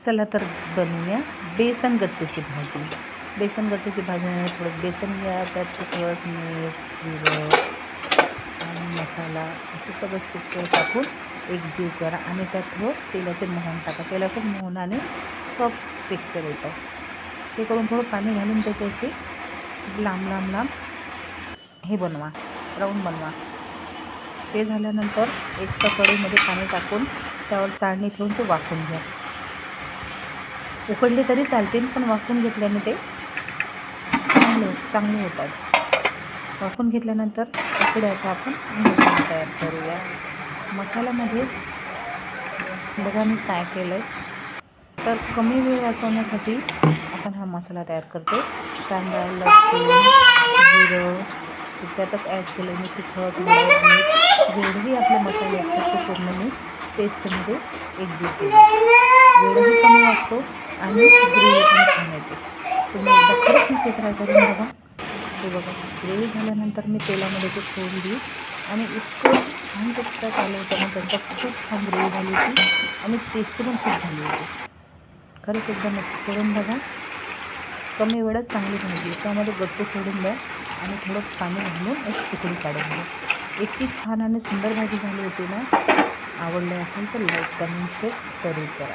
चला तर बनवूया बेसन गट्टूची भाजी. बेसन गट्टूची भाजी थोडं बेसन घ्या, त्यात तिखट, मीठ, जिरं आणि मसाला असं सगळं स्टिक्सवर टाकून एकजीव करा आणि त्यात थोडं तेलाचे मोहन टाका. तेलाच्या मोहनाने सॉफ्ट टेक्स्चर येतं. ते करून थोडं पाणी घालून त्याचे असे लांब लांब लांब हे बनवा, राऊंड बनवा. ते झाल्यानंतर एक कढईमध्ये पाणी टाकून त्यावर चाळणी ठेवून ते वाफवून घ्या. उकडले तरी चालतील, पण वाफवून घेतल्याने ते चांगले होतात. वाफवून घेतल्यानंतर इकडे आता आपण मसाला तयार करूया. मसाल्यामध्ये बघा मी काय केलं आहे, तर कमी वेळ वाचवण्यासाठी आपण हा मसाला तयार करतो. कांदा, लसूण, जिरं त्यातच ॲड केलं मी. तिखट, हळद, मीठ जेवढेही आपले मसाले असतात ते पूर्ण मी पेस्टमध्ये एकजीव केले. वेळही कमी वाचतो आणि ग्रेव्ही पण छान येते. तुम्ही एकदा खरंच नक्की ट्राय करून बघा. ते बघा ग्रेव्ही झाल्यानंतर मी तेलामध्ये ते ठेवली आणि इतकं छान टेक्स्चर आलं होतं ना, त्यांचा खूप छान ग्रेव्ही झाली होती आणि टेस्टी पण खूप झाली होती. खरंच एकदा नक्की करून बघा. कमी वेळात चांगली भाजी. त्यामध्ये गट्टू सोडून द्या आणि थोडं पाणी घालून एक तुकडी काढून द्या. इतकी छान आणि सुंदर भाजी झाली होती ना. आवडलं असेल तर लाईक, कमेंट, शेअर जरूर करा.